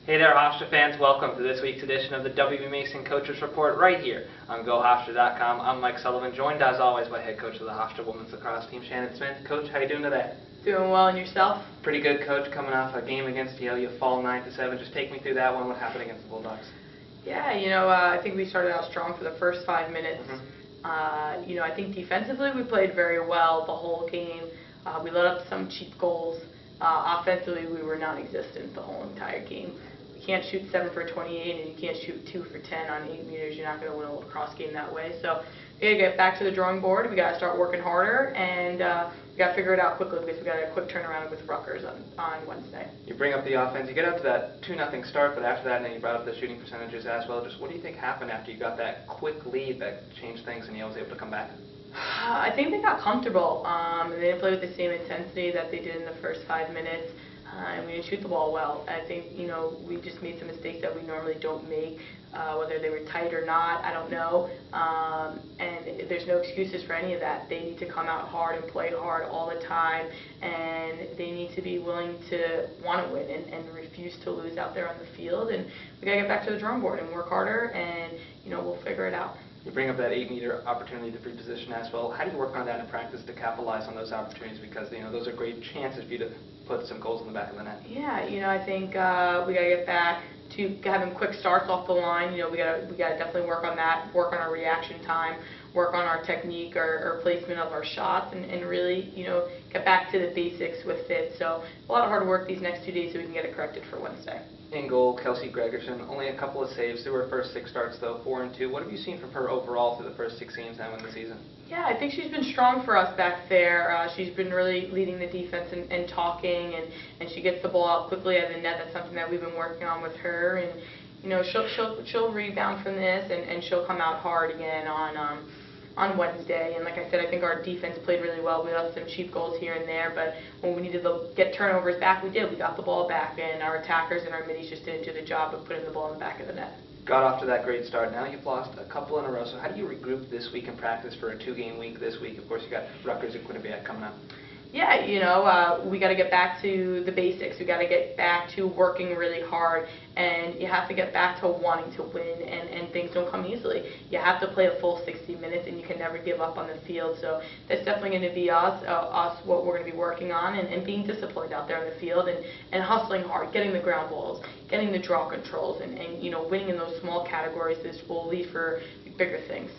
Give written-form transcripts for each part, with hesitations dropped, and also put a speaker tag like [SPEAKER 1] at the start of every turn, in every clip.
[SPEAKER 1] Hey there, Hofstra fans. Welcome to this week's edition of the W.B. Mason Coaches Report right here on GoHofstra.com. I'm Mike Sullivan, joined as always by head coach of the Hofstra women's lacrosse team, Shannon Smith. Coach, how you doing today?
[SPEAKER 2] Doing well, and yourself?
[SPEAKER 1] Pretty good, Coach. Coming off a game against Yale, you fall 9-7. Just take me through that one. What happened against the Bulldogs?
[SPEAKER 2] Yeah, I think we started out strong for the first 5 minutes. I think defensively we played very well the whole game. We let up some cheap goals. Offensively, we were non-existent the whole entire game. You can't shoot 7 for 28 and you can't shoot 2 for 10 on 8 meters. You're not going to win a lacrosse game that way. So we got to get back to the drawing board. We got to start working harder, and we got to figure it out quickly because we got a quick turnaround with Rutgers on Wednesday.
[SPEAKER 1] You bring up the offense. You get out to that 2-0 start, but after that, and then you brought up the shooting percentages as well. Just what do you think happened after you got that quick lead that changed things and Yale was able to come back?
[SPEAKER 2] I think they got comfortable. They didn't play with the same intensity that they did in the first 5 minutes. And we didn't shoot the ball well. I think, we just made some mistakes that we normally don't make, whether they were tight or not, I don't know. And there's no excuses for any of that. They need to come out hard and play hard all the time, and they need to be willing to want to win and refuse to lose out there on the field. And we got to get back to the drawing board and work harder, and, we'll figure it out.
[SPEAKER 1] You bring up that 8-meter opportunity to free position as well. How do you work on that in practice to capitalize on those opportunities? Because those are great chances for you to put some goals in the back of the net.
[SPEAKER 2] Yeah, I think we got to get back to having quick starts off the line. We got to definitely work on that. Work on our reaction time. Work on our technique or placement of our shots, and really get back to the basics with it. So a lot of hard work these next 2 days so we can get it corrected for Wednesday.
[SPEAKER 1] In goal, Kelsey Gregerson, only a couple of saves through her first 6 starts, though, 4-2. What have you seen from her overall through the first 6 games now in the season?
[SPEAKER 2] Yeah, I think she's been strong for us back there. She's been really leading the defense and talking, and she gets the ball out quickly out of the net. That's something that we've been working on with her, and she'll rebound from this, and she'll come out hard again on Wednesday. And like I said, I think our defense played really well. We left some cheap goals here and there, but when we needed to get turnovers back, we did. We got the ball back, and our attackers and our middies just didn't do the job of putting the ball in the back of the net.
[SPEAKER 1] Got off to that great start. Now you've lost a couple in a row. So how do you regroup this week in practice for a 2-game week this week? Of course, you got Rutgers and Quinnipiac coming up.
[SPEAKER 2] Yeah, we got to get back to the basics. We got to get back to working really hard, and you have to get back to wanting to win, and things don't come easily. You have to play a full 60 minutes, and you can never give up on the field. So that's definitely going to be us what we're going to be working on, and being disciplined out there on the field, and hustling hard, getting the ground balls, getting the draw controls, and winning in those small categories. This will lead for bigger things.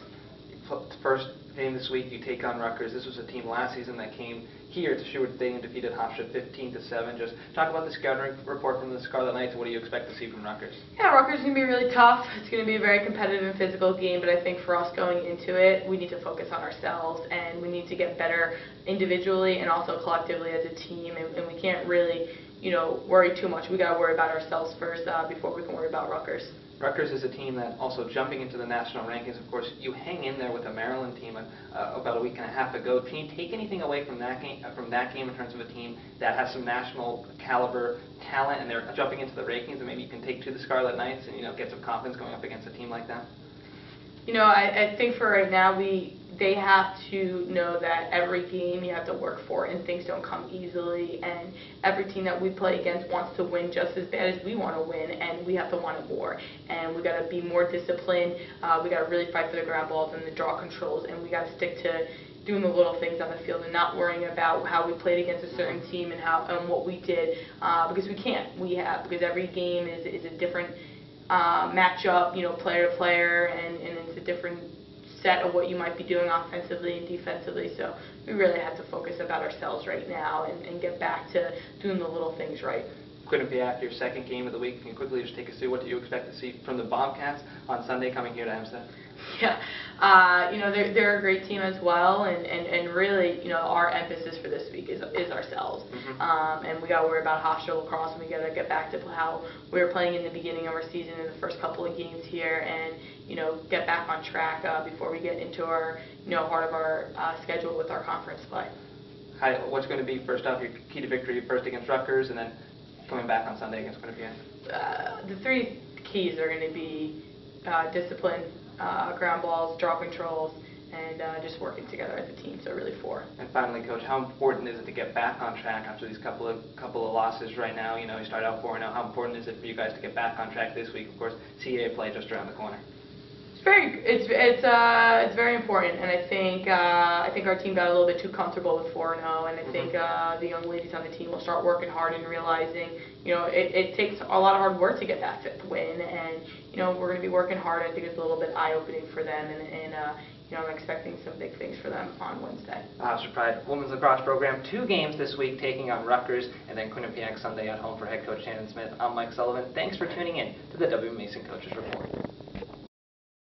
[SPEAKER 1] First game this week, you take on Rutgers. This was a team last season that came here to Sherwood Day and defeated Hofstra 15-7. Just talk about the scouting report from the Scarlet Knights. What do you expect to see from Rutgers?
[SPEAKER 2] Yeah, Rutgers is going to be really tough. It's going to be a very competitive and physical game, but I think for us going into it, we need to focus on ourselves, and we need to get better individually and also collectively as a team, and we can't really worry too much. We got to worry about ourselves first before we can worry about Rutgers.
[SPEAKER 1] Rutgers is a team that also jumping into the national rankings. Of course, you hang in there with a Maryland team about a week and a half ago. Can you take anything away from that game in terms of a team that has some national caliber talent and they're jumping into the rankings, and maybe you can take to the Scarlet Knights and get some confidence going up against a team like that?
[SPEAKER 2] I think for right now they have to know that every game you have to work for, and things don't come easily, and every team that we play against wants to win just as bad as we want to win, and we have to want it more, and we got to be more disciplined. We got to really fight for the ground balls and the draw controls, and we got to stick to doing the little things on the field and not worrying about how we played against a certain team and what we did, because we can't. Because every game is a different matchup, player to player, and it's a different set of what you might be doing offensively and defensively. So we really have to focus about ourselves right now and get back to doing the little things right.
[SPEAKER 1] Quinnipiac, your second game of the week. Can you quickly just take us through what do you expect to see from the Bobcats on Sunday coming here to Hempstead?
[SPEAKER 2] Yeah, they're a great team as well, and really, our emphasis for this week is ourselves. And we got to worry about Hofstra lacrosse, and we got to get back to how we were playing in the beginning of our season in the first couple of games here, and get back on track before we get into our heart of our schedule with our conference play.
[SPEAKER 1] What's going to be first off your key to victory first against Rutgers, and then coming back on Sunday against Quinnipiac?
[SPEAKER 2] The 3 keys are going to be discipline, ground balls, draw controls, and just working together as a team. So really 4.
[SPEAKER 1] And finally, Coach, how important is it to get back on track after these couple of losses right now? You know, you started out 4-0. How important is it for you guys to get back on track this week? Of course, CAA play just around the corner.
[SPEAKER 2] It's very important, and I think our team got a little bit too comfortable with 4-0, and I think the young ladies on the team will start working hard and realizing, you know, it takes a lot of hard work to get that 5th win, and you know, we're going to be working hard. I think it's a little bit eye-opening for them, and you know, I'm expecting some big things for them on Wednesday.
[SPEAKER 1] Hofstra Pride women's lacrosse program, 2 games this week, taking on Rutgers and then Quinnipiac Sunday at home for head coach Shannon Smith. I'm Mike Sullivan. Thanks for tuning in to the W. Mason Coaches Report.